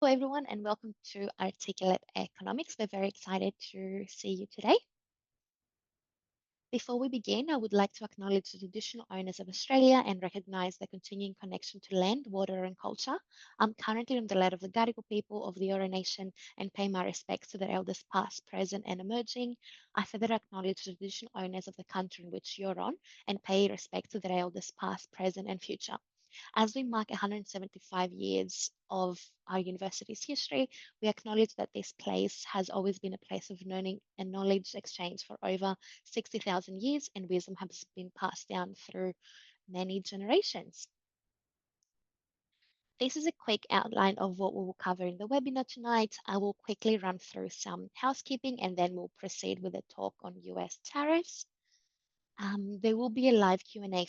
Hello, everyone, and welcome to Articulate Economics. We're very excited to see you today. Before we begin, I would like to acknowledge the traditional owners of Australia and recognise their continuing connection to land, water, and culture. I'm currently on the land of the Gadigal people of the Eora Nation and pay my respects to their elders past, present, and emerging. I further acknowledge the traditional owners of the country in which you're on and pay respect to their elders past, present, and future. As we mark 175 years of our university's history, we acknowledge that this place has always been a place of learning and knowledge exchange for over 60,000 years, and wisdom has been passed down through many generations. This is a quick outline of what we will cover in the webinar tonight. I will quickly run through some housekeeping and then we'll proceed with a talk on US tariffs. There will be a live Q&A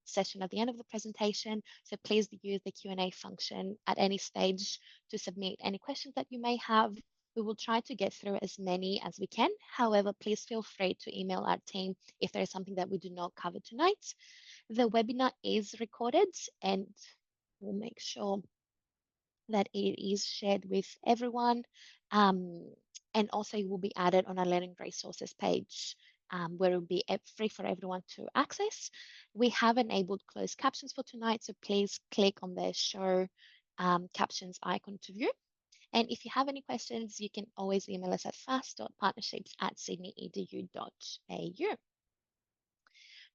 session at the end of the presentation, so please use the Q&A function at any stage to submit any questions that you may have. We will try to get through as many as we can. However, please feel free to email our team if there is something that we do not cover tonight. The webinar is recorded and we'll make sure that it is shared with everyone. And also it will be added on our learning resources page where it will be free for everyone to access. We have enabled closed captions for tonight, so please click on the show captions icon to view. And if you have any questions, you can always email us at fast.partnerships@sydneyedu.au.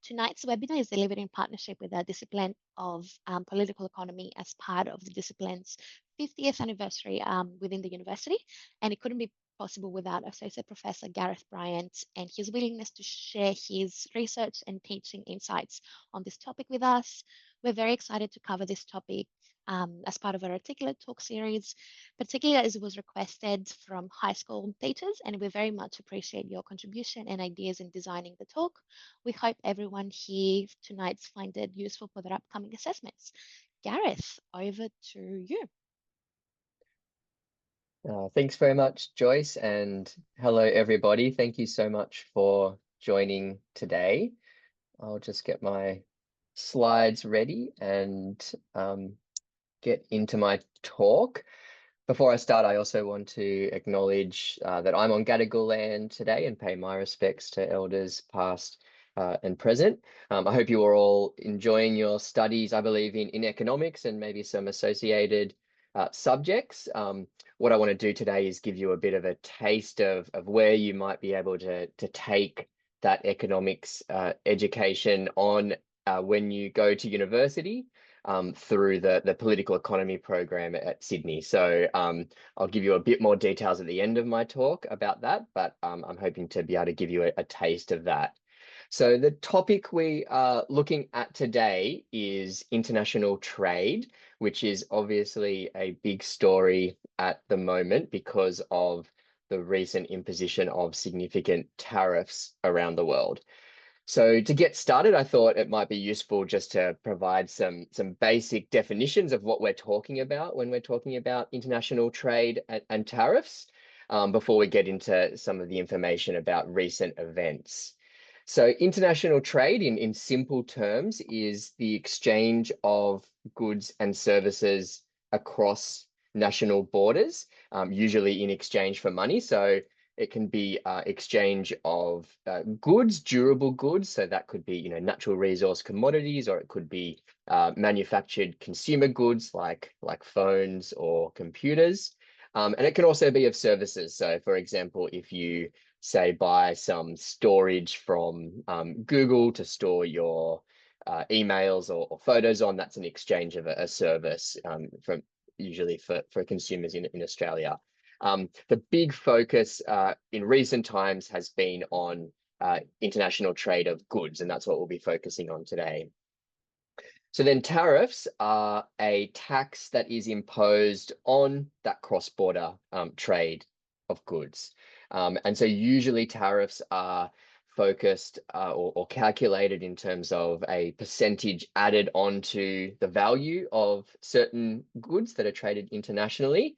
Tonight's webinar is delivered in partnership with the discipline of political economy as part of the discipline's 50th anniversary within the university, and it couldn't be possible without Associate Professor Gareth Bryant and his willingness to share his research and teaching insights on this topic with us. We're very excited to cover this topic as part of our Articulate Talk series, particularly as it was requested from high school teachers, and we very much appreciate your contribution and ideas in designing the talk. We hope everyone here tonight finds it useful for their upcoming assessments. Gareth, over to you. Thanks very much, Joyce, and hello, everybody. Thank you so much for joining today. I'll just get my slides ready and get into my talk. Before I start, I also want to acknowledge that I'm on Gadigal land today and pay my respects to elders past and present. I hope you are all enjoying your studies, I believe, in economics and maybe some associated subjects. What I want to do today is give you a bit of a taste of where you might be able to take that economics education on when you go to university through the political economy program at Sydney. So I'll give you a bit more details at the end of my talk about that, but I'm hoping to be able to give you a taste of that. So the topic we are looking at today is international trade, which is obviously a big story at the moment because of the recent imposition of significant tariffs around the world. So to get started, I thought it might be useful just to provide some basic definitions of what we're talking about when we're talking about international trade and tariffs before we get into some of the information about recent events. So international trade in simple terms is the exchange of goods and services across national borders, usually in exchange for money. So it can be exchange of goods, durable goods. So that could be, natural resource commodities, or it could be manufactured consumer goods like phones or computers. And it can also be of services. So for example, if you say buy some storage from Google to store your emails or photos on, that's an exchange of a service from usually for consumers in Australia. The big focus in recent times has been on international trade of goods, and that's what we'll be focusing on today. So then tariffs are a tax that is imposed on that cross-border trade of goods. And so usually tariffs are focused or calculated in terms of a percentage added onto the value of certain goods that are traded internationally.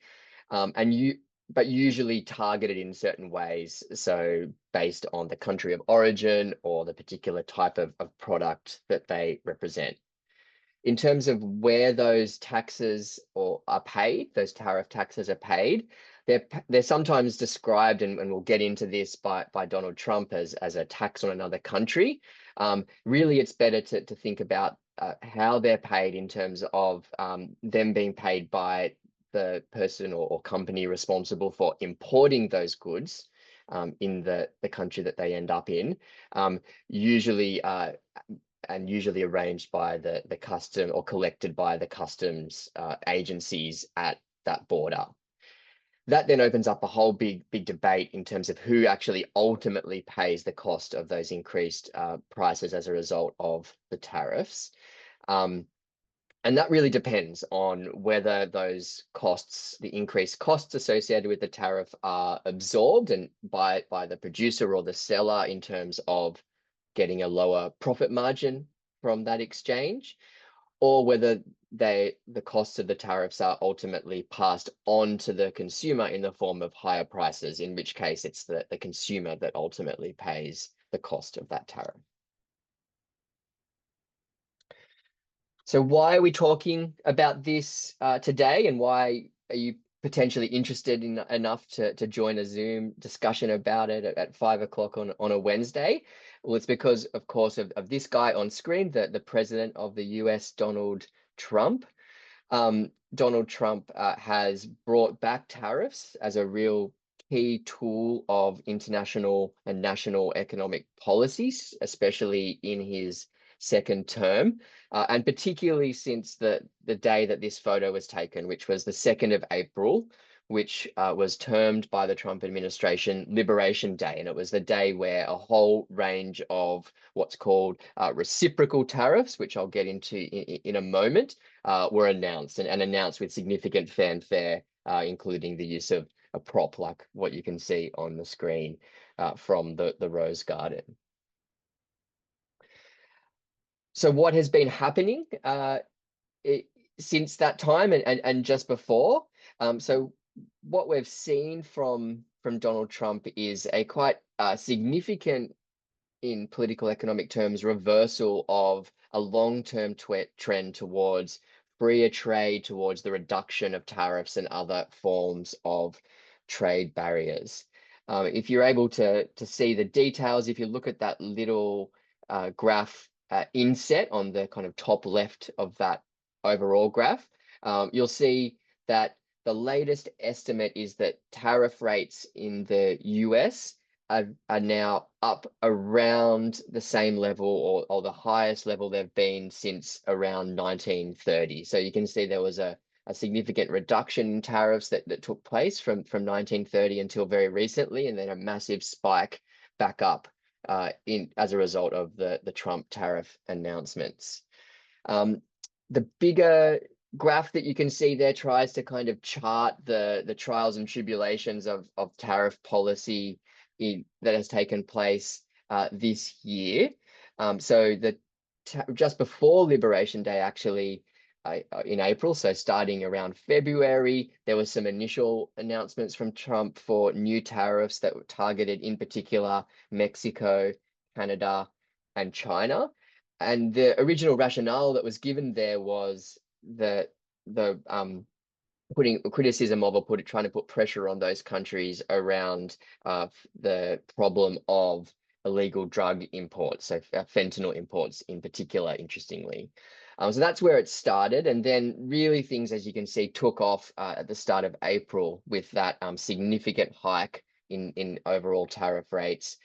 But usually targeted in certain ways. So based on the country of origin or the particular type of product that they represent. in terms of where those taxes are paid, those tariff taxes are paid, they're sometimes described, and we'll get into this by Donald Trump as a tax on another country. Really, it's better to think about how they're paid in terms of them being paid by the person or company responsible for importing those goods in the country that they end up in, usually and usually arranged by the custom or collected by the customs agencies at that border. That then opens up a whole big debate in terms of who actually ultimately pays the cost of those increased prices as a result of the tariffs. And that really depends on whether those costs, the increased costs associated with the tariff, are absorbed and by the producer or the seller in terms of getting a lower profit margin from that exchange, or whether the costs of the tariffs are ultimately passed on to the consumer in the form of higher prices, in which case it's the consumer that ultimately pays the cost of that tariff. So why are we talking about this today, and why are you potentially interested enough to join a Zoom discussion about it at 5 o'clock on a Wednesday? Well, it's because, of course, of this guy on screen, the president of the US, Donald Trump. Donald Trump has brought back tariffs as a real key tool of international and national economic policies, especially in his second term, and particularly since the day that this photo was taken, which was the 2nd of April, which was termed by the Trump administration Liberation Day. And it was the day where a whole range of what's called reciprocal tariffs, which I'll get into in a moment, were announced and announced with significant fanfare, including the use of a prop like what you can see on the screen from the Rose Garden. So what has been happening since that time and just before? So what we've seen from Donald Trump is a quite significant, in political economic terms, reversal of a long-term trend towards freer trade, towards the reduction of tariffs and other forms of trade barriers. If you're able to see the details, if you look at that little graph inset on the kind of top left of that overall graph, you'll see that the latest estimate is that tariff rates in the US are now up around the same level or the highest level they've been since around 1930. So you can see there was a significant reduction in tariffs that took place from 1930 until very recently, and then a massive spike back up as a result of the Trump tariff announcements. The bigger graph that you can see there tries to kind of chart the trials and tribulations of tariff policy that has taken place this year. So just before Liberation Day, actually, in April, so starting around February, there was some initial announcements from Trump for new tariffs that were targeted, in particular, Mexico, Canada, and China. And the original rationale that was given there was the putting criticism of, or trying to put pressure on those countries around the problem of illegal drug imports, so fentanyl imports in particular, interestingly. So that's where it started. And then really things, as you can see, took off at the start of April with that significant hike in overall tariff rates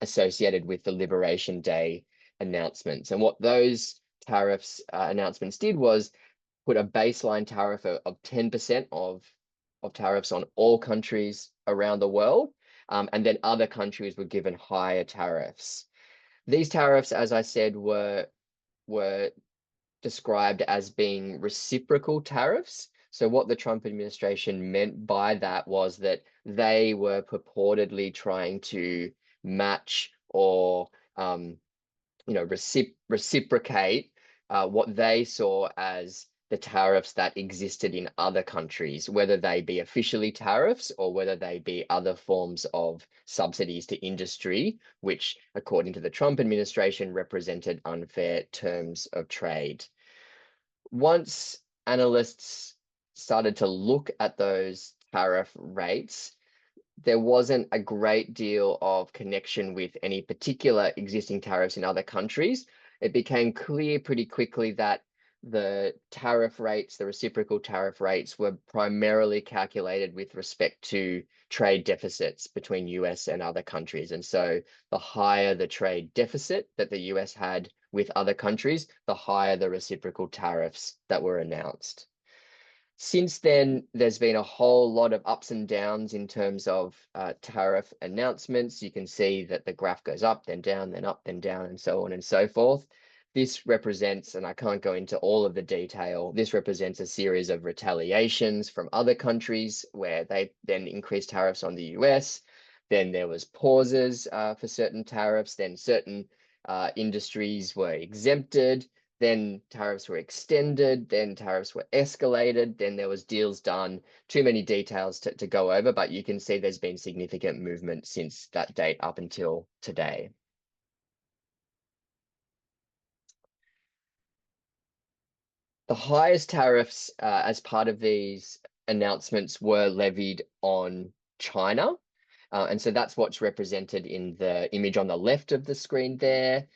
associated with the Liberation Day announcements. And what those tariffs announcements did was put a baseline tariff of 10% of tariffs on all countries around the world, and then other countries were given higher tariffs. These tariffs, as I said, were described as being reciprocal tariffs. So what the Trump administration meant by that was that they were purportedly trying to match or reciprocate what they saw as the tariffs that existed in other countries, whether they be officially tariffs or whether they be other forms of subsidies to industry, which, according to the Trump administration, represented unfair terms of trade. once analysts started to look at those tariff rates, there wasn't a great deal of connection with any particular existing tariffs in other countries. It became clear pretty quickly that the tariff rates, the reciprocal tariff rates, were primarily calculated with respect to trade deficits between US and other countries. And so the higher the trade deficit that the US had with other countries, the higher the reciprocal tariffs that were announced. Since then, there's been a whole lot of ups and downs in terms of tariff announcements. You can see that the graph goes up, then down, then up, then down, and so on and so forth. This represents, and I can't go into all of the detail, this represents a series of retaliations from other countries where they then increased tariffs on the US. Then there was pauses for certain tariffs. Then certain industries were exempted. Then tariffs were extended, then tariffs were escalated, then there was deals done. Too many details to go over, but you can see there's been significant movement since that date up until today. The highest tariffs as part of these announcements were levied on China. And so that's what's represented in the image on the left of the screen there.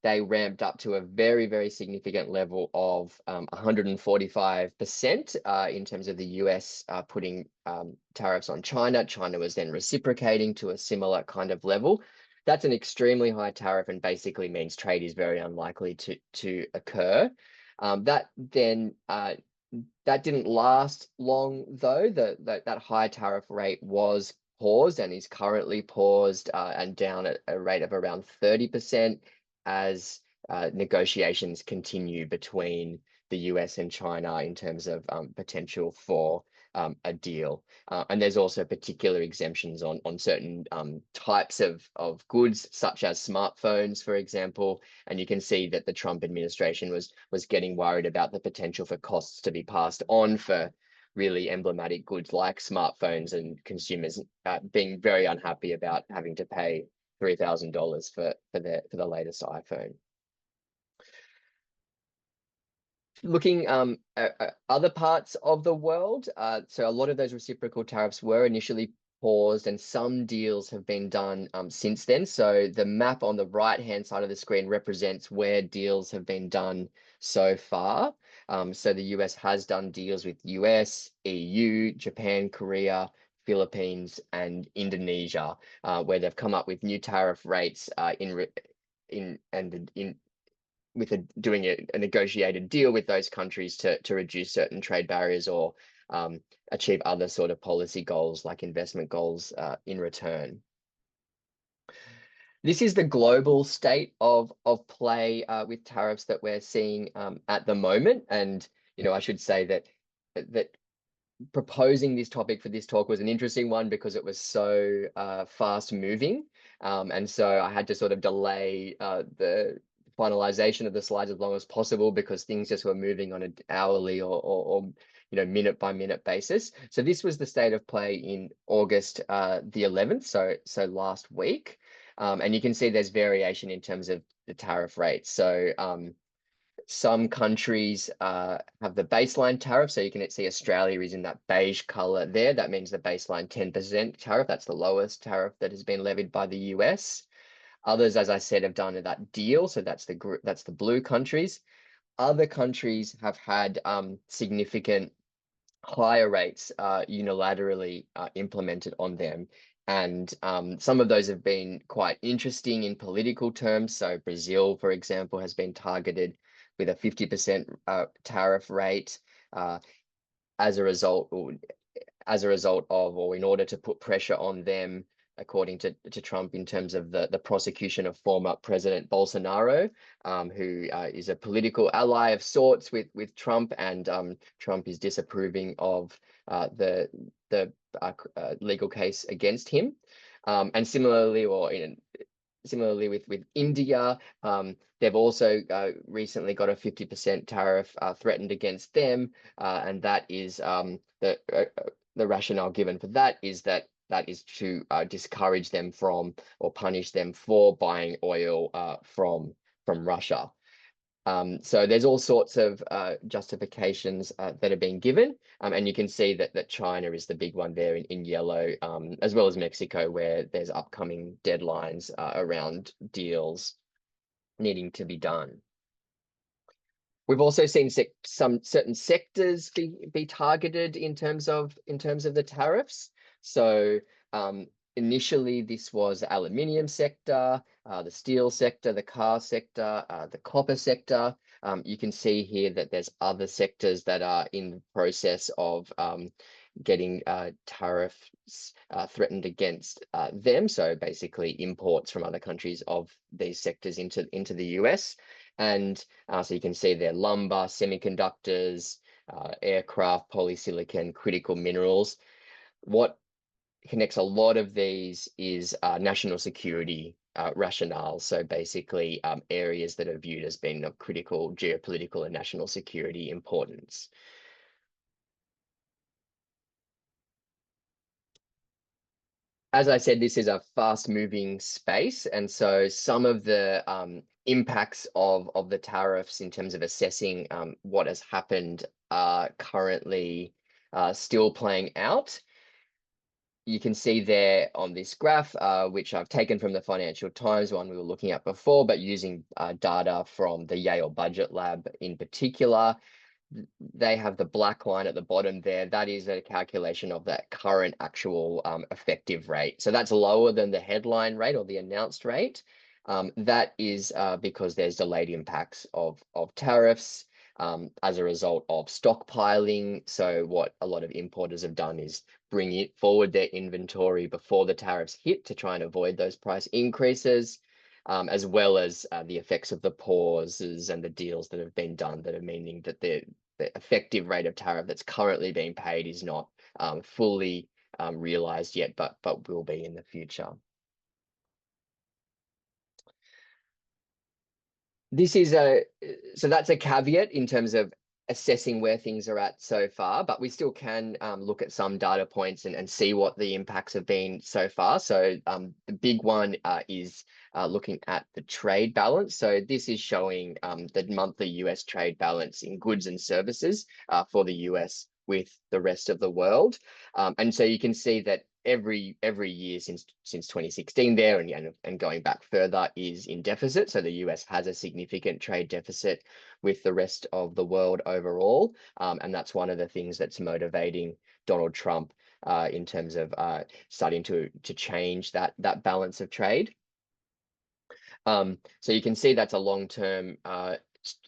They ramped up to a very, very significant level of 145% in terms of the US putting tariffs on China. China was then reciprocating to a similar kind of level. That's an extremely high tariff and basically means trade is very unlikely to occur. That didn't last long though. That high tariff rate was paused and is currently paused and down at a rate of around 30% as negotiations continue between the US and China in terms of potential for a deal. And there's also particular exemptions on certain types of goods, such as smartphones, for example. And you can see that the Trump administration was getting worried about the potential for costs to be passed on for really emblematic goods like smartphones, and consumers being very unhappy about having to pay $3,000 for the latest iPhone. Looking at other parts of the world, so a lot of those reciprocal tariffs were initially paused, and some deals have been done since then. So the map on the right-hand side of the screen represents where deals have been done so far. So the US has done deals with US, EU, Japan, Korea, Philippines, and Indonesia, where they've come up with new tariff rates doing a negotiated deal with those countries to reduce certain trade barriers or achieve other sort of policy goals like investment goals in return. This is the global state of play with tariffs that we're seeing at the moment. And I should say that proposing this topic for this talk was an interesting one because it was so fast moving. And so I had to sort of delay the finalization of the slides as long as possible because things just were moving on an hourly or minute by minute basis. So this was the state of play in August the 11th, so last week. And you can see there's variation in terms of the tariff rates. So some countries have the baseline tariff. So you can see Australia is in that beige color there. That means the baseline 10% tariff. That's the lowest tariff that has been levied by the US. Others, as I said, have done that deal. So that's the blue countries. Other countries have had significant higher rates unilaterally implemented on them. And some of those have been quite interesting in political terms. So Brazil, for example, has been targeted with a 50% tariff rate as a result of, or in order to put pressure on them, according to Trump, in terms of the prosecution of former President Bolsonaro, who is a political ally of sorts with Trump, and Trump is disapproving of the legal case against him. And similarly, with India, they've also recently got a 50% tariff threatened against them, and that is the rationale given for that is that is to discourage them from or punish them for buying oil from Russia. So there's all sorts of justifications that are being given, and you can see that China is the big one there in yellow, as well as Mexico, where there's upcoming deadlines around deals needing to be done. We've also seen some certain sectors be targeted in terms of the tariffs. So initially, this was the aluminium sector, the steel sector, the car sector, the copper sector. You can see here that there's other sectors that are in the process of getting tariffs threatened against them. So basically, imports from other countries of these sectors into the US. And so you can see there lumber, semiconductors, aircraft, polysilicon, critical minerals. What connects a lot of these is national security rationale. So basically areas that are viewed as being of critical geopolitical and national security importance. As I said, this is a fast-moving space, and so some of the impacts of the tariffs in terms of assessing what has happened are currently still playing out. You can see there on this graph, which I've taken from the Financial Times one we were looking at before, but using data from the Yale Budget Lab in particular. They have the black line at the bottom there. That is a calculation of that current actual effective rate. So that's lower than the headline rate or the announced rate. That is because there's delayed impacts of tariffs as a result of stockpiling. So what a lot of importers have done is bring it forward their inventory before the tariffs hit to try and avoid those price increases. As well as the effects of the pauses and the deals that have been done that are meaning that the effective rate of tariff that's currently being paid is not fully realized yet, but will be in the future. This is so that's a caveat in terms of assessing where things are at so far, but we still can look at some data points and see what the impacts have been so far. So the big one is looking at the trade balance. So this is showing the monthly US trade balance in goods and services for the US with the rest of the world. And so you can see that every year since 2016 there and going back further is in deficit. So the US has a significant trade deficit with the rest of the world overall. And that's one of the things that's motivating Donald Trump in terms of starting to change that balance of trade. So you can see that's a long-term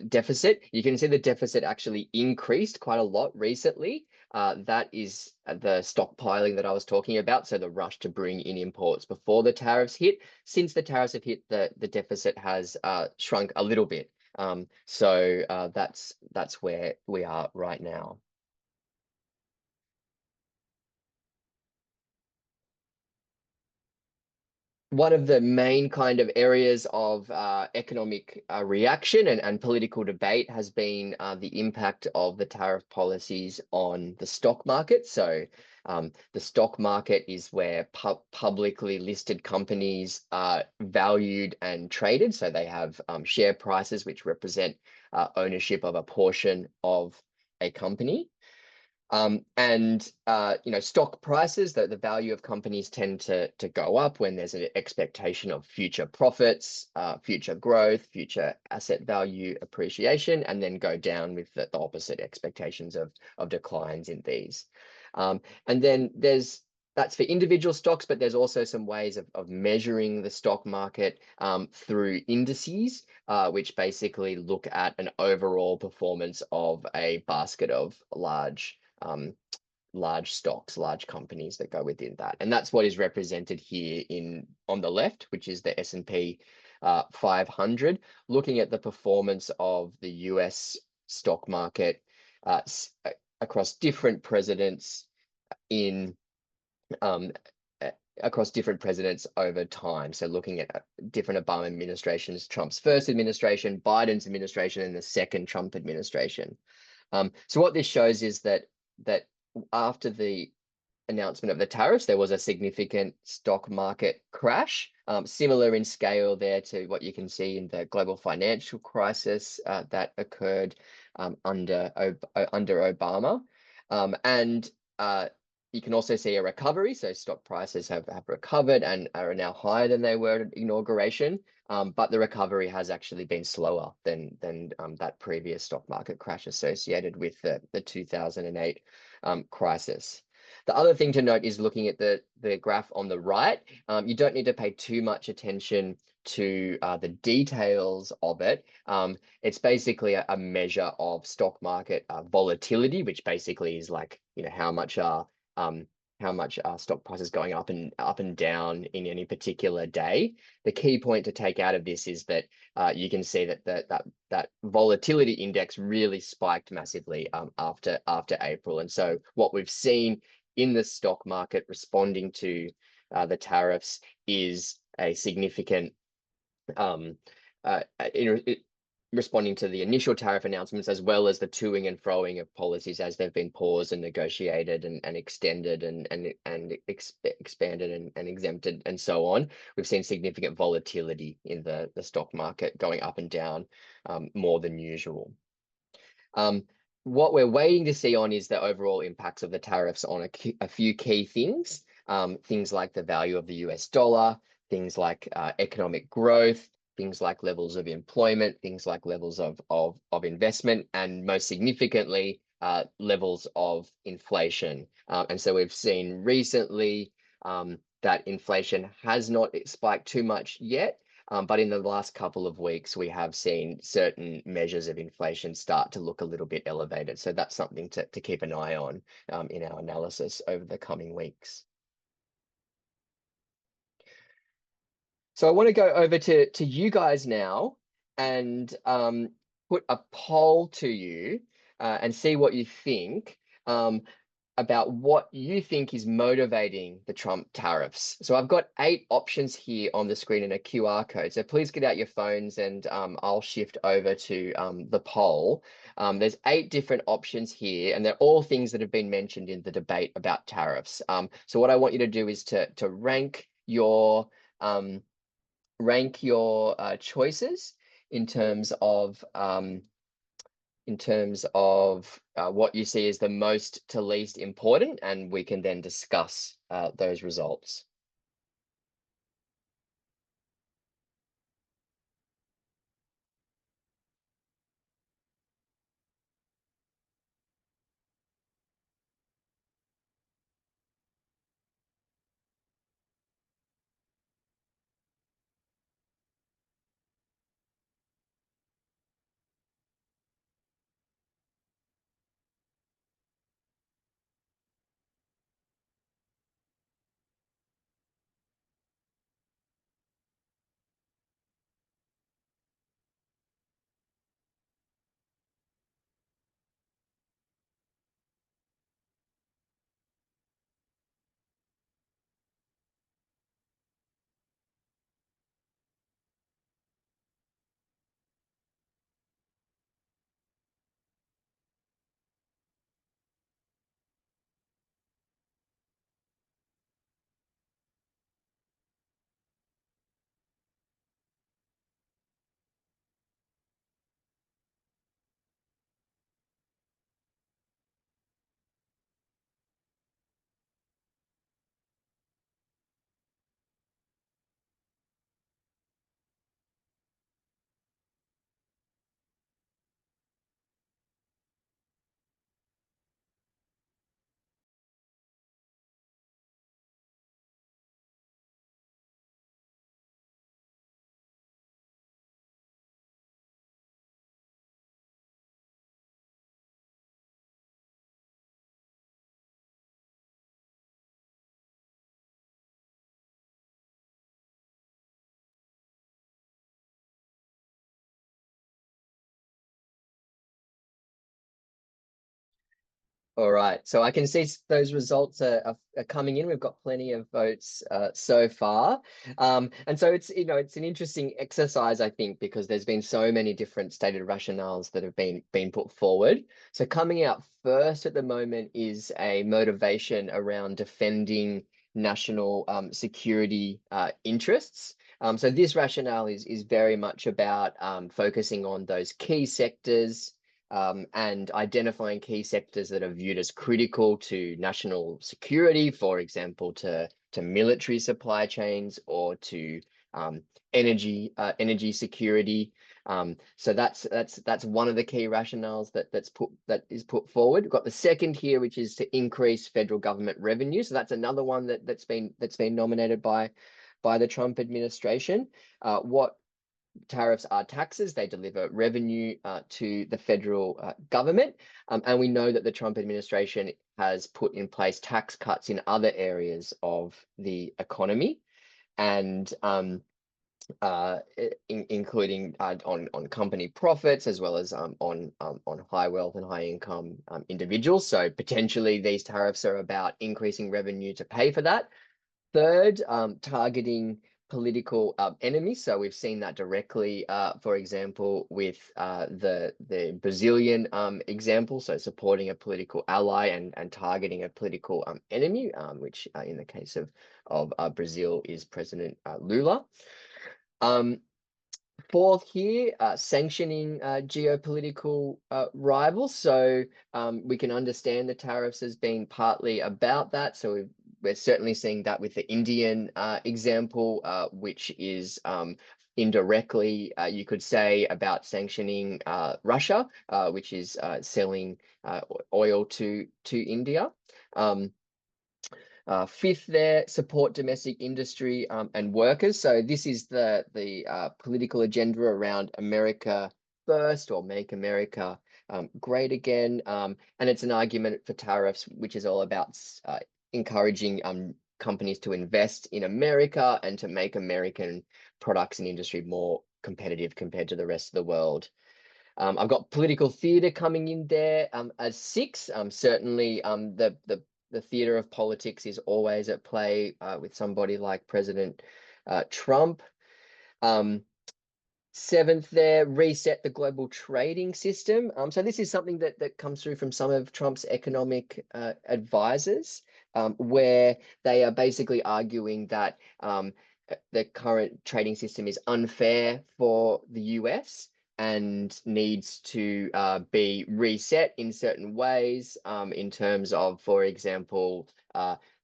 deficit. You can see the deficit actually increased quite a lot recently. That is the stockpiling that I was talking about. So the rush to bring in imports before the tariffs hit. Since the tariffs have hit, the deficit has shrunk a little bit. So that's where we are right now. One of the main kind of areas of economic reaction and political debate has been the impact of the tariff policies on the stock market. So the stock market is where publicly listed companies are valued and traded. So they have share prices which represent ownership of a portion of a company. And stock prices, the value of companies tend to go up when there's an expectation of future profits, future growth, future asset value appreciation, and then go down with the opposite expectations of declines in these. And then that's for individual stocks, but there's also some ways of measuring the stock market through indices, which basically look at an overall performance of a basket of large stocks, large companies that go within that. And that's what is represented here on the left, which is the S&P 500, looking at the performance of the US stock market across different presidents across different presidents over time. So looking at different Obama administrations, Trump's first administration, Biden's administration, and the second Trump administration. So what this shows is that after the announcement of the tariffs, there was a significant stock market crash Similar in scale there to what you can see in the global financial crisis that occurred under Obama. And you can also see a recovery. So stock prices have recovered and are now higher than they were at inauguration. But the recovery has actually been slower than that previous stock market crash associated with the 2008 crisis. The other thing to note is looking at the graph on the right. You don't need to pay too much attention to the details of it. It's basically a measure of stock market volatility, which basically is like, how much stock prices going up and down in any particular day. The key point to take out of this is that you can see that that volatility index really spiked massively after April. And so what we've seen in the stock market responding to the tariffs is a significant responding to the initial tariff announcements, as well as the toing and froing of policies as they've been paused and negotiated and extended and expanded and exempted and so on. We've seen significant volatility in the stock market going up and down more than usual. What we're waiting to see on is the overall impacts of the tariffs on a few key things. Things like the value of the US dollar, things like economic growth, things like levels of employment, things like levels of investment, and most significantly, levels of inflation. And so we've seen recently that inflation has not spiked too much yet, but in the last couple of weeks, we have seen certain measures of inflation start to look a little bit elevated. So that's something to keep an eye on in our analysis over the coming weeks. So I want to go over to you guys now and put a poll to you and see what you think about what you think is motivating the Trump tariffs. So I've got 8 options here on the screen in a QR code. So please get out your phones and I'll shift over to the poll. There's 8 different options here, and they're all things that have been mentioned in the debate about tariffs. So what I want you to do is to rank your choices in terms of what you see as the most to least important, and we can then discuss those results. All right, so I can see those results are coming in. We've got plenty of votes so far. And so it's an interesting exercise, I think, because there's been so many different stated rationales that have been put forward. So coming out first at the moment is a motivation around defending national security interests. So this rationale is very much about focusing on those key sectors and identifying key sectors that are viewed as critical to national security, for example, to military supply chains or to energy security. So that's one of the key rationales that is put forward. We've got the second here, which is to increase federal government revenue. So that's another one that's been nominated by the Trump administration. What tariffs are taxes. They deliver revenue to the federal government. And we know that the Trump administration has put in place tax cuts in other areas of the economy, and including on company profits, as well as on high wealth and high income individuals. So potentially these tariffs are about increasing revenue to pay for that. Third, targeting political enemies. So we've seen that directly, for example, with the Brazilian example. So supporting a political ally and targeting a political enemy, which in the case of Brazil is President Lula. Fourth here, sanctioning geopolitical rivals. So we can understand the tariffs as being partly about that. So we're certainly seeing that with the Indian example, which is indirectly, you could say, about sanctioning Russia, which is selling oil to India. Fifth there, support domestic industry and workers. So this is the political agenda around America First, or Make America Great Again. And it's an argument for tariffs, which is all about encouraging companies to invest in America and to make American products and industry more competitive compared to the rest of the world. I've got political theatre coming in there as six. Certainly, the theatre of politics is always at play with somebody like President Trump. Seventh there, reset the global trading system. So this is something that comes through from some of Trump's economic advisors, where they are basically arguing that the current trading system is unfair for the US and needs to be reset in certain ways, in terms of, for example,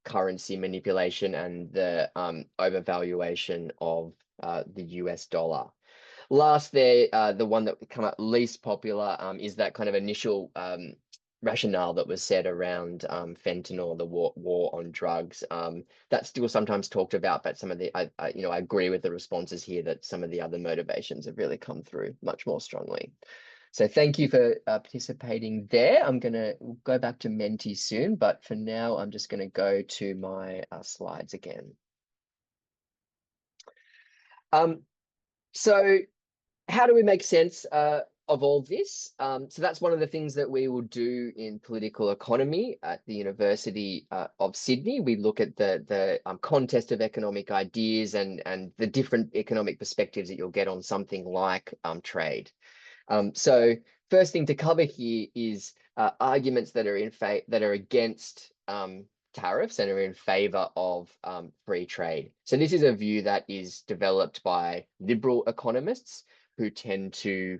currency manipulation and the overvaluation of the US dollar. Last there, the one that become least popular is that kind of initial rationale that was said around fentanyl, the war on drugs. That's still sometimes talked about, but some of the, I agree with the responses here that some of the other motivations have really come through much more strongly. So thank you for participating there. I'm going to go back to Menti soon, but for now, I'm just going to go to my slides again. So how do we make sense of all this? So that's one of the things that we will do in political economy at the University of Sydney. We look at the contest of economic ideas and the different economic perspectives that you'll get on something like trade. So first thing to cover here is arguments that are against tariffs and are in favor of free trade. So this is a view that is developed by liberal economists who tend to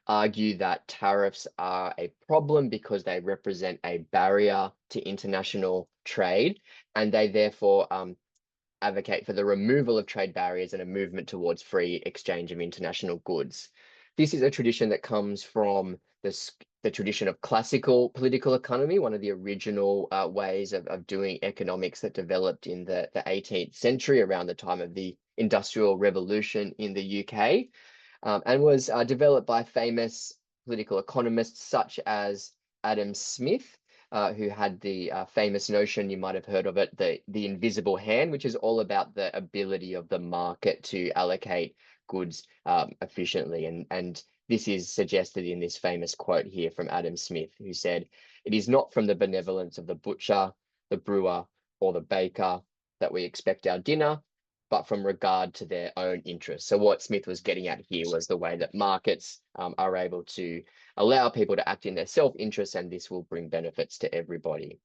argue that tariffs are a problem because they represent a barrier to international trade, and they therefore advocate for the removal of trade barriers and a movement towards free exchange of international goods. This is a tradition that comes from the tradition of classical political economy, one of the original ways of doing economics that developed in the 18th century around the time of the Industrial Revolution in the UK, and was developed by famous political economists such as Adam Smith, who had the famous notion, you might have heard of it, the invisible hand, which is all about the ability of the market to allocate goods efficiently. And this is suggested in this famous quote here from Adam Smith, who said, "It is not from the benevolence of the butcher, the brewer, or the baker that we expect our dinner, but from regard to their own interests." So what Smith was getting at here was the way that markets are able to allow people to act in their self-interest, and this will bring benefits to everybody.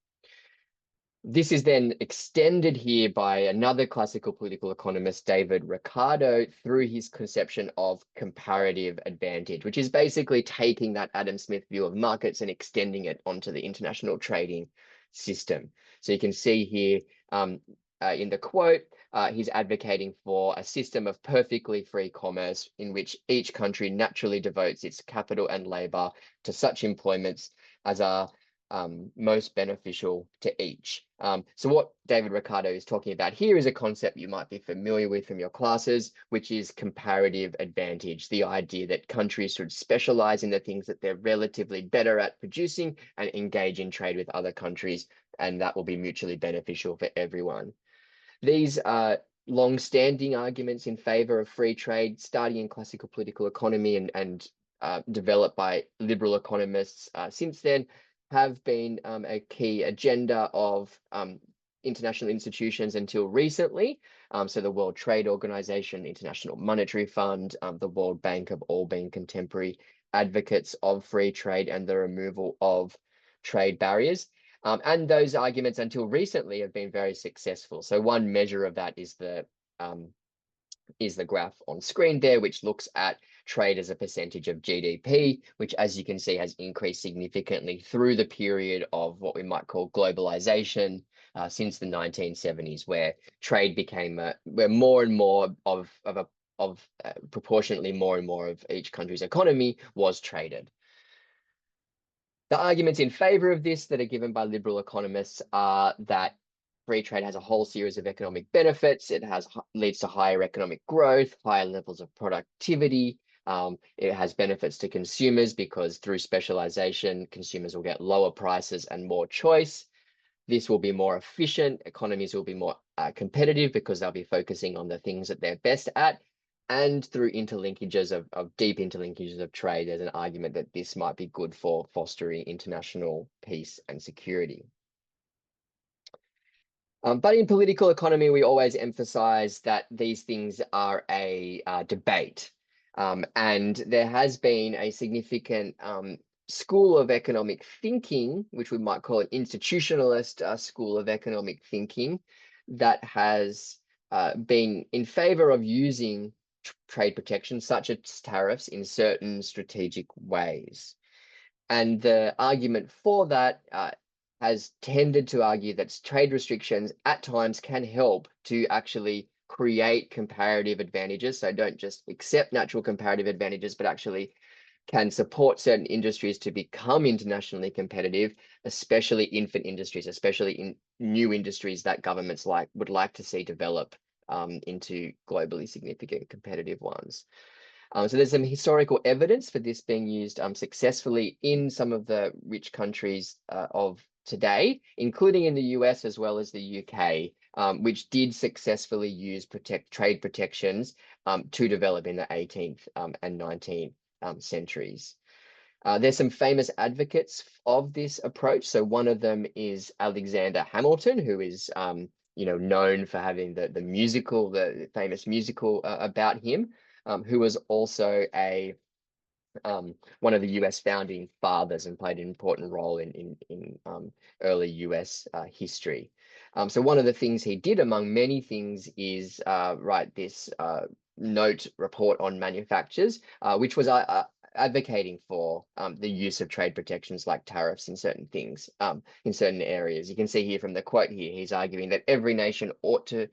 This is then extended here by another classical political economist, David Ricardo, through his conception of comparative advantage, which is basically taking that Adam Smith view of markets and extending it onto the international trading system. So you can see here in the quote, he's advocating for a system of perfectly free commerce in which each country naturally devotes its capital and labor to such employments as are most beneficial to each. So what David Ricardo is talking about here is a concept you might be familiar with from your classes, which is comparative advantage, the idea that countries should specialize in the things that they're relatively better at producing and engage in trade with other countries, and that will be mutually beneficial for everyone. These are long-standing arguments in favor of free trade, starting in classical political economy and developed by liberal economists since then, have been a key agenda of international institutions until recently. So the World Trade Organization, International Monetary Fund, the World Bank have all been contemporary advocates of free trade and the removal of trade barriers. And those arguments until recently have been very successful. So one measure of that is the graph on screen there, which looks at trade as a percentage of GDP, which, as you can see, has increased significantly through the period of what we might call globalisation since the 1970s, where trade became where more and more of proportionately more and more of each country's economy was traded. The arguments in favor of this that are given by liberal economists are that free trade has a whole series of economic benefits. It leads to higher economic growth, higher levels of productivity. It has benefits to consumers because through specialization, consumers will get lower prices and more choice. This will be more efficient. Economies will be more competitive because they'll be focusing on the things that they're best at. And through interlinkages of deep interlinkages of trade, there's an argument that this might be good for fostering international peace and security. But in political economy, we always emphasize that these things are a debate. And there has been a significant school of economic thinking, which we might call an institutionalist school of economic thinking, that has been in favor of using trade protection, such as tariffs, in certain strategic ways. And the argument for that has tended to argue that trade restrictions at times can help to actually create comparative advantages. So don't just accept natural comparative advantages, but actually can support certain industries to become internationally competitive, especially infant industries, especially in new industries that governments would like to see develop into globally significant competitive ones. So there's some historical evidence for this being used successfully in some of the rich countries of today, including in the US as well as the UK, which did successfully use trade protections to develop in the 18th and 19th centuries. There's some famous advocates of this approach. So one of them is Alexander Hamilton, who is known for having the famous musical about him, who was also one of the US founding fathers and played an important role in early US history. So one of the things he did, among many things, is write this note report on manufactures, which was advocating for the use of trade protections like tariffs in certain things, in certain areas. You can see here from the quote here, he's arguing that every nation ought to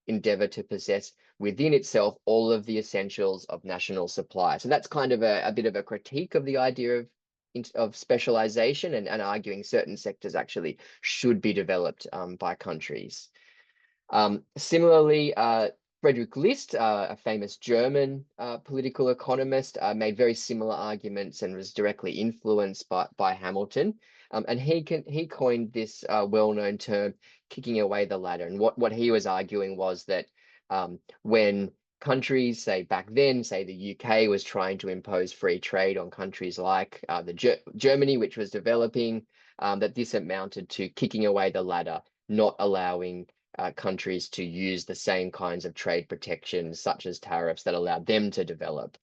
endeavor to possess within itself all of the essentials of national supply. So that's kind of a bit of a critique of the idea of specialization and arguing certain sectors actually should be developed by countries. Similarly, Frederick List, a famous German political economist, made very similar arguments and was directly influenced by Hamilton. And he coined this well-known term, kicking away the ladder. And what he was arguing was that when countries, say back then, say the UK was trying to impose free trade on countries like Germany, which was developing, that this amounted to kicking away the ladder, not allowing countries to use the same kinds of trade protections, such as tariffs, that allowed them to develop.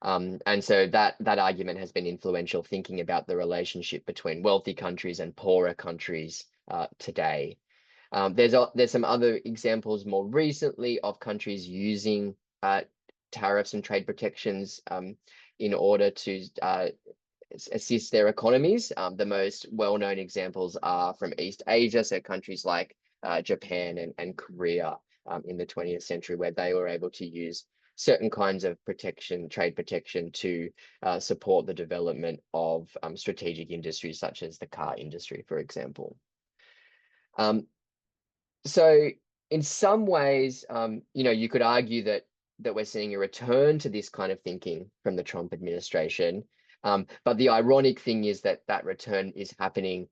And so that argument has been influential, thinking about the relationship between wealthy countries and poorer countries today. There's some other examples more recently of countries using tariffs and trade protections in order to assist their economies. The most well-known examples are from East Asia, so countries like Japan and Korea in the 20th century, where they were able to use certain kinds of protection, trade protection, to support the development of strategic industries such as the car industry, for example. So in some ways, you could argue that we're seeing a return to this kind of thinking from the Trump administration. But the ironic thing is that that return is happening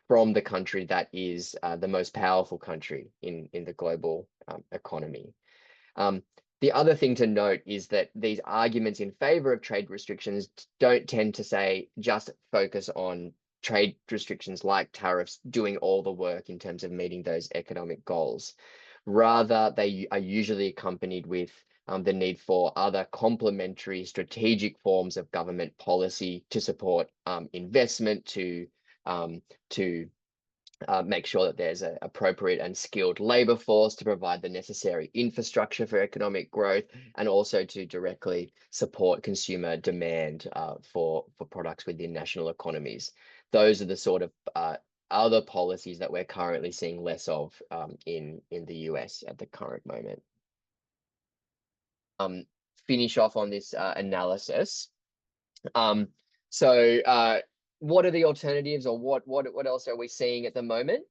from the country that is the most powerful country in the global economy. The other thing to note is that these arguments in favor of trade restrictions don't tend to say just focus on trade restrictions like tariffs doing all the work in terms of meeting those economic goals. Rather, they are usually accompanied with the need for other complementary strategic forms of government policy to support investment, to make sure that there's an appropriate and skilled labor force to provide the necessary infrastructure for economic growth, and also to directly support consumer demand for products within national economies. Those are the sort of other policies that we're currently seeing less of in the US at the current moment. Finish off on this analysis. So what are the alternatives, or what else are we seeing at the moment?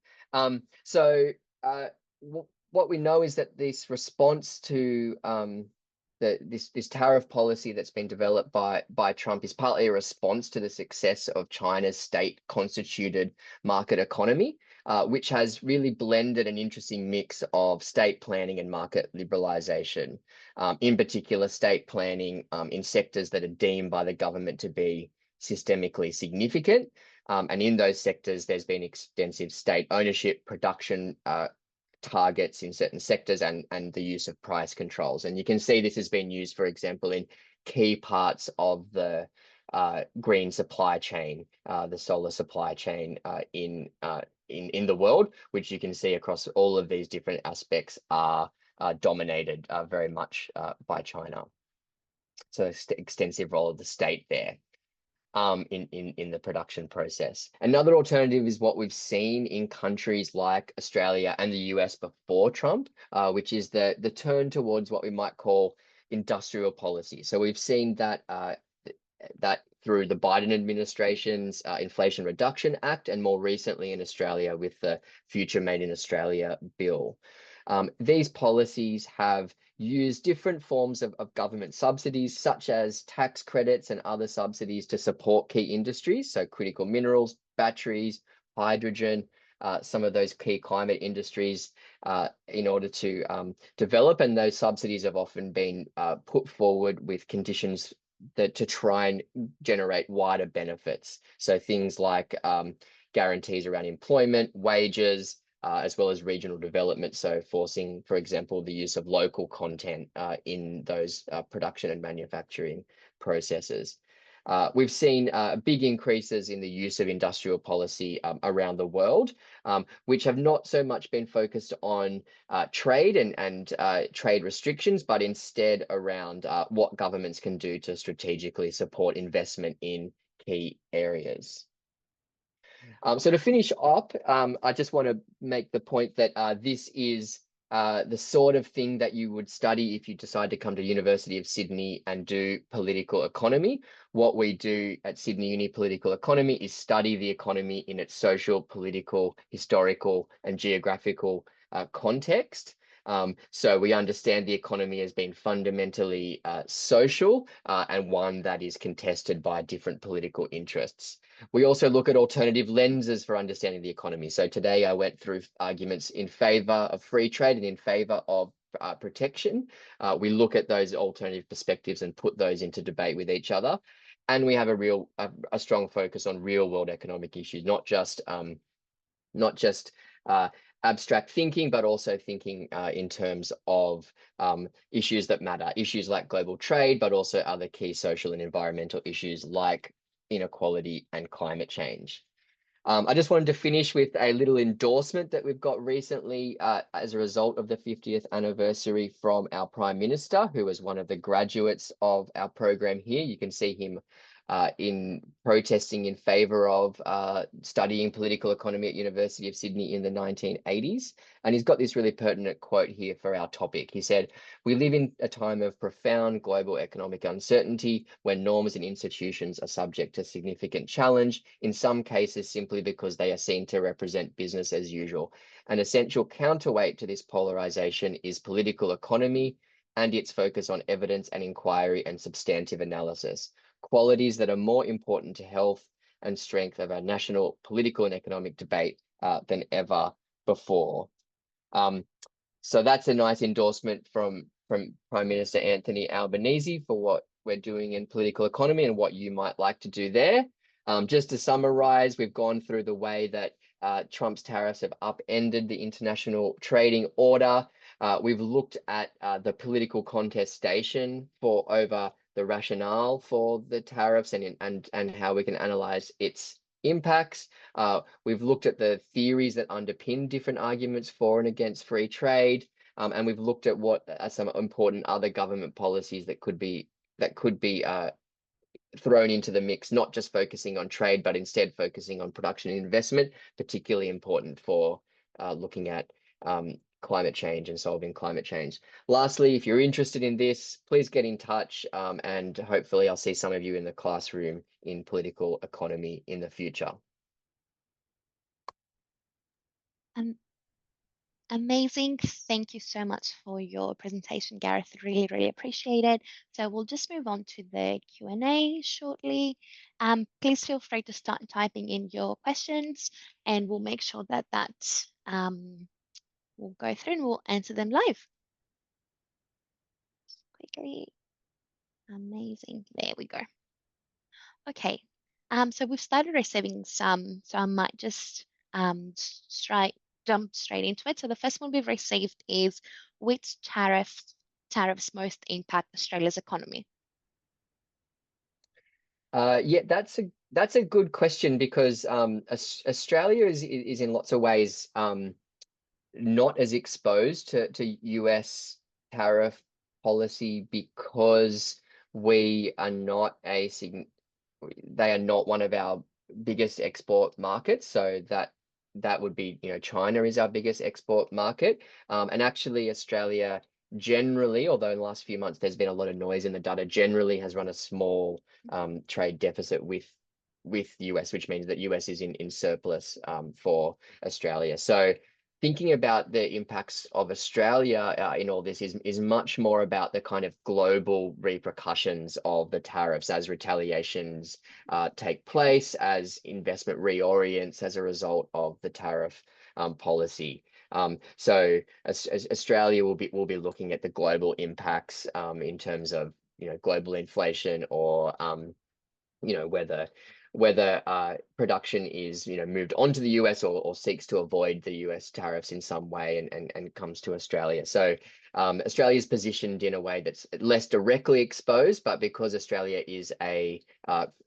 What we know is that this response to this tariff policy that's been developed by Trump is partly a response to the success of China's state-constituted market economy, which has really blended an interesting mix of state planning and market liberalization. In particular, state planning in sectors that are deemed by the government to be systemically significant. And in those sectors, there's been extensive state ownership, production targets in certain sectors, and the use of price controls. And you can see this has been used, for example, in key parts of the green supply chain, the solar supply chain in the world, which you can see across all of these different aspects are dominated very much by China. So extensive role of the state there in the production process. Another alternative is what we've seen in countries like Australia and the US before Trump, which is the turn towards what we might call industrial policy. So we've seen that that through the Biden administration's Inflation Reduction Act, and more recently in Australia with the Future Made in Australia bill. These policies have used different forms of government subsidies, such as tax credits and other subsidies to support key industries, so critical minerals, batteries, hydrogen, some of those key climate industries in order to develop. And those subsidies have often been put forward with conditions that to try and generate wider benefits. So things like guarantees around employment, wages, as well as regional development. So forcing, for example, the use of local content in those production and manufacturing processes. We've seen big increases in the use of industrial policy around the world, which have not so much been focused on trade and trade restrictions, but instead around what governments can do to strategically support investment in key areas. So to finish up, I just want to make the point that this is the sort of thing that you would study if you decide to come to University of Sydney and do political economy. What we do at Sydney Uni Political Economy is study the economy in its social, political, historical, and geographical context. So we understand the economy as being fundamentally social and one that is contested by different political interests. We also look at alternative lenses for understanding the economy. So today I went through arguments in favor of free trade and in favor of protection. We look at those alternative perspectives and put those into debate with each other. And we have a strong focus on real world economic issues, not just abstract thinking, but also thinking in terms of issues that matter, issues like global trade, but also other key social and environmental issues like inequality and climate change. I just wanted to finish with a little endorsement that we've got recently as a result of the 50th anniversary from our Prime Minister, who was one of the graduates of our program here. You can see him in protesting in favour of studying political economy at University of Sydney in the 1980s. And he's got this really pertinent quote here for our topic. He said, "We live in a time of profound global economic uncertainty when norms and institutions are subject to significant challenge, in some cases simply because they are seen to represent business as usual. An essential counterweight to this polarization is political economy and its focus on evidence and inquiry and substantive analysis, qualities that are more important to health and strength of our national political and economic debate than ever before." So that's a nice endorsement from Prime Minister Anthony Albanese for what we're doing in political economy and what you might like to do there. Just to summarize, we've gone through the way that Trump's tariffs have upended the international trading order. We've looked at the political contestation for over the rationale for the tariffs and how we can analyze its impacts. We've looked at the theories that underpin different arguments for and against free trade, and we've looked at what are some important other government policies that could be thrown into the mix, not just focusing on trade, but instead focusing on production and investment, particularly important for looking at climate change and solving climate change. Lastly, if you're interested in this, please get in touch, and hopefully I'll see some of you in the classroom in political economy in the future. Um, Amazing. Thank you so much for your presentation, Gareth. Really, really appreciate it. So we'll just move on to the Q&A shortly. Please feel free to start typing in your questions, and we'll make sure that we'll go through and we'll answer them live quickly. Amazing. There we go. Okay. So we've started receiving some, so I might just jump straight into it. So the first one we've received is, which tariffs most impact Australia's economy? Yeah, that's a good question because Australia is in lots of ways not as exposed to US tariff policy because we are not they are not one of our biggest export markets. So that would be, China is our biggest export market. And actually Australia generally, although in the last few months there's been a lot of noise in the data, generally has run a small trade deficit with US, which means that US is in surplus for Australia. So thinking about the impacts of Australia in all this is much more about the kind of global repercussions of the tariffs as retaliations take place, as investment reorients as a result of the tariff policy. So as Australia will be looking at the global impacts in terms of global inflation or whether production is moved onto the US or seeks to avoid the US tariffs in some way and comes to Australia. So Australia is positioned in a way that's less directly exposed, but because Australia is a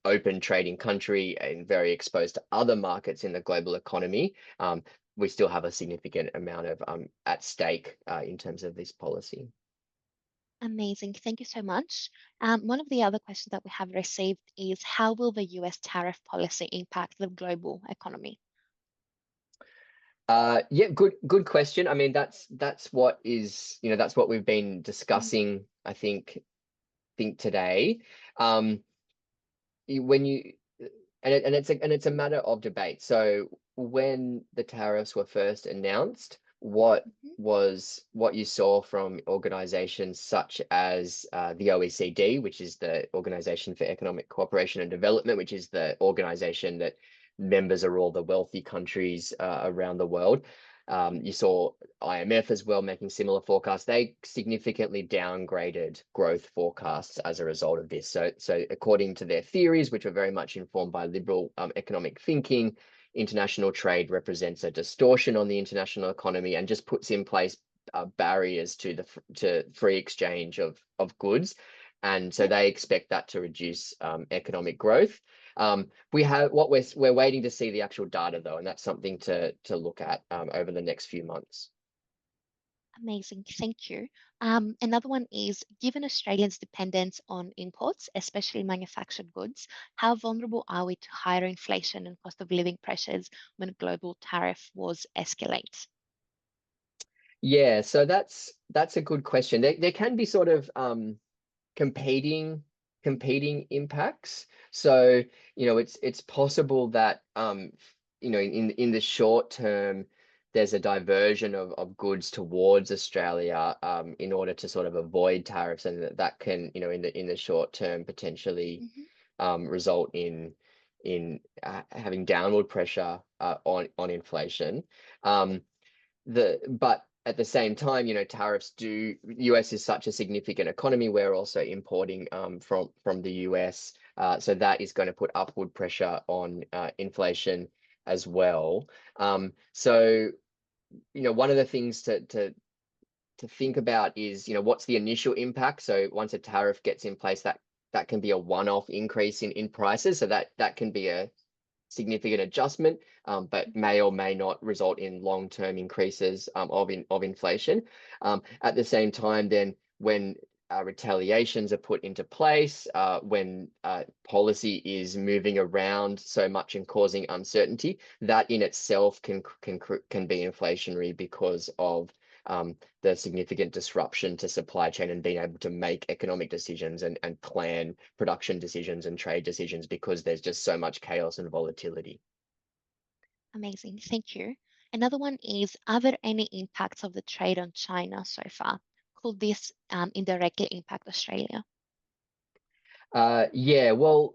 open trading country and very exposed to other markets in the global economy, we still have a significant amount of at stake in terms of this policy. Amazing. Thank you so much. One of the other questions that we have received is, how will the US tariff policy impact the global economy? Yeah, good question. I mean, that's what we've been discussing, I think today. When you and it's a matter of debate. So when the tariffs were first announced, what you saw from organizations such as the OECD, which is the Organization for Economic Cooperation and Development, which is the organization that members are all the wealthy countries around the world. You saw IMF as well making similar forecasts. They significantly downgraded growth forecasts as a result of this. So according to their theories, which are very much informed by liberal economic thinking, international trade represents a distortion on the international economy and just puts in place barriers to free exchange of goods. And so they expect that to reduce economic growth. We have what we're waiting to see the actual data though, and that's something to look at over the next few months. Amazing, thank you. Another one is, given Australians' dependence on imports, especially manufactured goods, how vulnerable are we to higher inflation and cost of living pressures when global tariff wars escalate? Yeah, so that's a good question. There can be sort of competing impacts. So, it's possible that in the short term there's a diversion of goods towards Australia in order to sort of avoid tariffs, and that can, in the short term potentially Hmm. result in having downward pressure on inflation. Um, but at the same time, tariffs do. US is such a significant economy. We're also importing from the US, so that is going to put upward pressure on inflation as well. So one of the things to think about is what's the initial impact. So once a tariff gets in place, that can be a one-off increase in prices. So that can be a significant adjustment, but may or may not result in long-term increases of inflation. At the same time, then when retaliations are put into place, when policy is moving around so much and causing uncertainty, that in itself can be inflationary because of the significant disruption to supply chain and being able to make economic decisions and plan production decisions and trade decisions because there's just so much chaos and volatility. Amazing, thank you. Another one is, are there any impacts of the trade on China so far? Could this indirectly impact Australia? Yeah, well,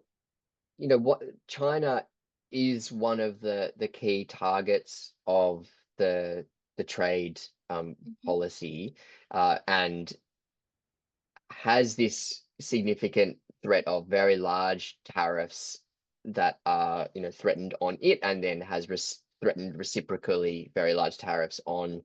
what China is one of the key targets of the trade Hmm. policy, and has this significant threat of very large tariffs that are, threatened on it, and then has threatened reciprocally very large tariffs on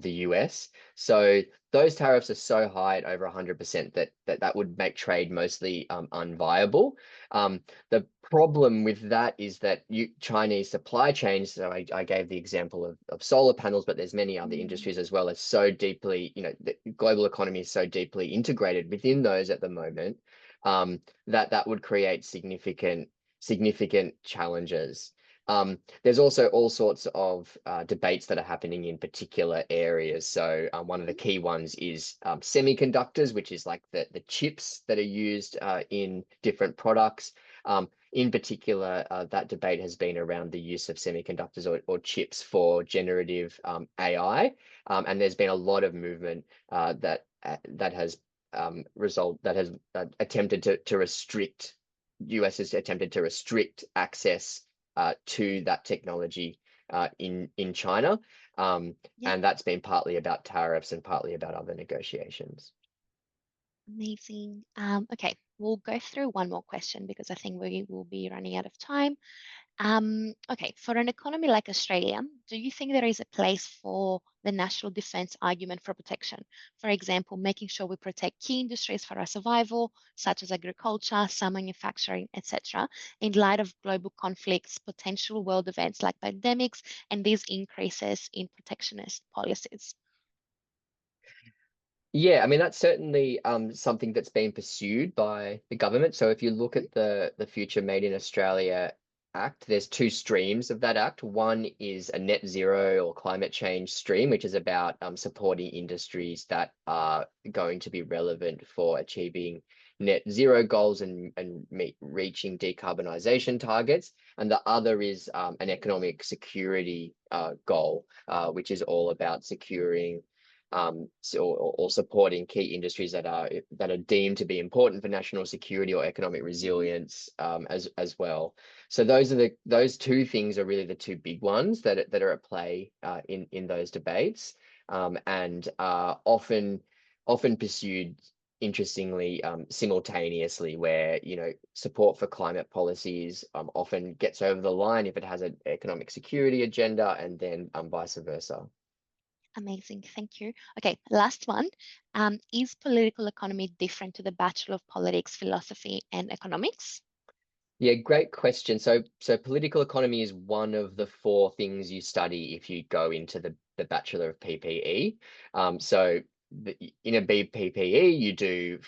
the US. So those tariffs are so high at over 100% that would make trade mostly unviable. The problem with that is that Chinese supply chains, so I gave the example of solar panels, but there's many other Mm. industries as well, as so deeply, the global economy is so deeply integrated within those at the moment, that would create significant challenges. There's also all sorts of debates that are happening in particular areas. So one of the key ones is semiconductors, which is like the chips that are used in different products. In particular, that debate has been around the use of semiconductors or chips for generative AI, and there's been a lot of movement that has attempted to restrict. US has attempted to restrict access to that technology in China, Yeah, and that's been partly about tariffs and partly about other negotiations. amazing. Okay, we'll go through one more question because I think we will be running out of time. Okay, for an economy like Australia, do you think there is a place for the national defense argument for protection? For example, making sure we protect key industries for our survival, such as agriculture, some manufacturing, etc., in light of global conflicts, potential world events like pandemics, and these increases in protectionist policies. Yeah, I mean that's certainly something that's been pursued by the government. So if you look Mhm. at the Future Made in Australia Act, there's two streams of that act. One is a net zero or climate change stream, which is about supporting industries that are going to be relevant for achieving net zero goals and reaching decarbonisation targets. And the other is an economic security goal, which is all about securing or supporting key industries that are deemed to be important for national security or economic Mhm. resilience, as well. So those two things are really the two big ones that are at play in those debates, and are often pursued interestingly simultaneously, where support for climate policies often gets over the line if it has an economic security agenda, and then vice versa. Amazing, thank you. Okay, last one. Is political economy different to the Bachelor of Politics, Philosophy, and Economics? Yeah, great question. So political economy is one of the four things you study if you go into the Bachelor of PPE. So in a BPPE, you do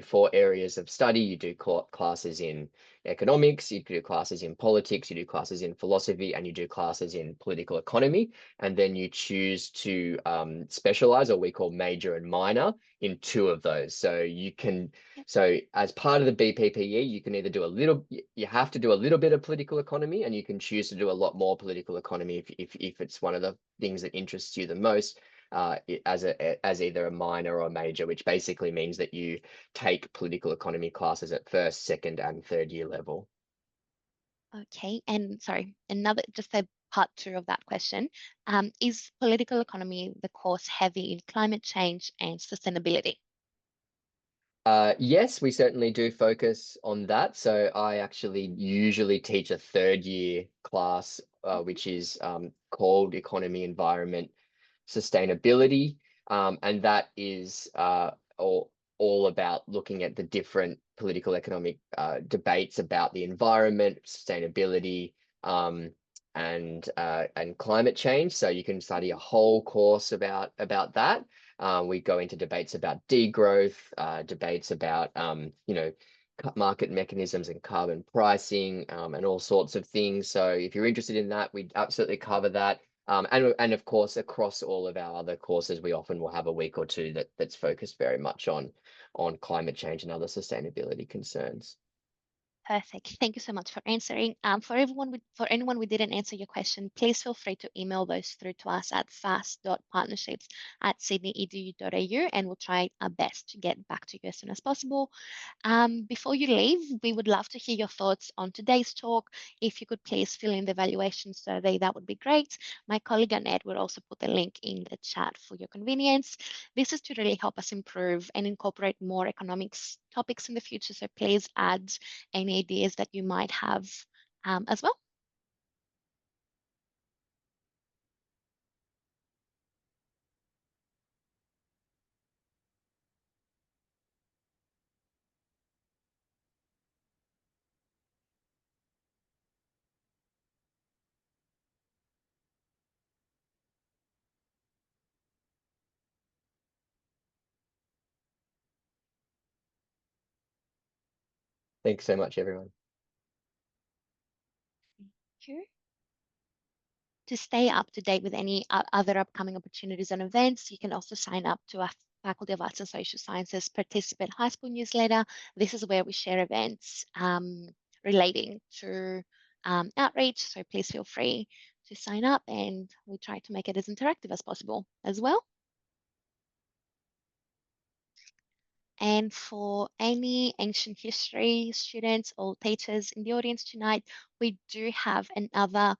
four areas of study. You do classes in economics, you do classes in politics, you do classes in philosophy, and you do classes in political economy. And then you choose to specialize, or we call major and minor, in two of those. Yep. So as part of the BPPE, you can either do a little, you have to do a little bit of political economy, and you can choose to do a lot more political economy if it's one of the things that interests you the most, as either a minor or a major, which basically means that you take political economy classes at first, second, and third year level. Okay, and sorry, another just a part two of that question. Is political economy the course heavy in climate change and sustainability? Yes, we certainly do focus on that. So I actually usually teach a third year class, Mhm. which is called Economy, Environment, Sustainability. And that is all about looking at the different political economic debates about the environment, sustainability, and climate change. So you can study a whole course about that. We go into debates about degrowth, debates about market mechanisms and carbon pricing, and all sorts of things. So if you're interested in that, we absolutely cover that. And of course, across all of our other courses, we often will have a week or two that's focused very much on climate change and other sustainability concerns. Perfect. Thank you so much for answering. For anyone we didn't answer your question, please feel free to email those through to us at fast.partnerships@sydneyedu.au, and we'll try our best to get back to you as soon as possible. Before you leave, we would love to hear your thoughts on today's talk. If you could please fill in the evaluation survey, that would be great. My colleague Annette will also put the link in the chat for your convenience. This is to really help us improve and incorporate more economics topics in the future. So please add any ideas that you might have as well. Thanks so much, everyone. Sure. To stay up to date with any other upcoming opportunities and events, you can also sign up to our Faculty of Arts and Social Sciences Participant High School newsletter. This is where we share events relating to outreach. So please feel free to sign up, and we try to make it as interactive as possible as well. And for any ancient history students or teachers in the audience tonight, we do have another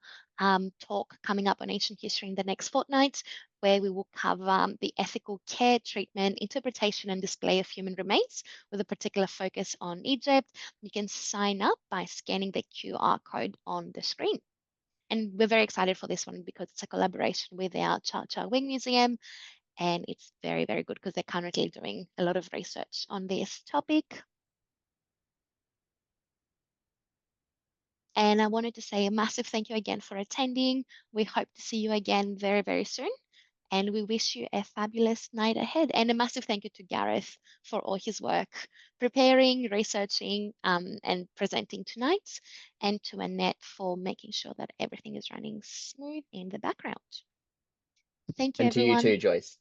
talk coming up on ancient history in the next fortnight, where we will cover the ethical care, treatment, interpretation, and display of human remains with a particular focus on Egypt. You can sign up by scanning the QR code on the screen. And we're very excited for this one because it's a collaboration with our Cha Cha Wing Museum, and it's very, very good because they're currently doing a lot of research on this topic. And I wanted to say a massive thank you again for attending. We hope to see you again very, very soon. And we wish you a fabulous night ahead. And a massive thank you to Gareth for all his work preparing, researching, and presenting tonight, and to Annette for making sure that everything is running smooth in the background. Thank you, And to you everyone. too, Joyce.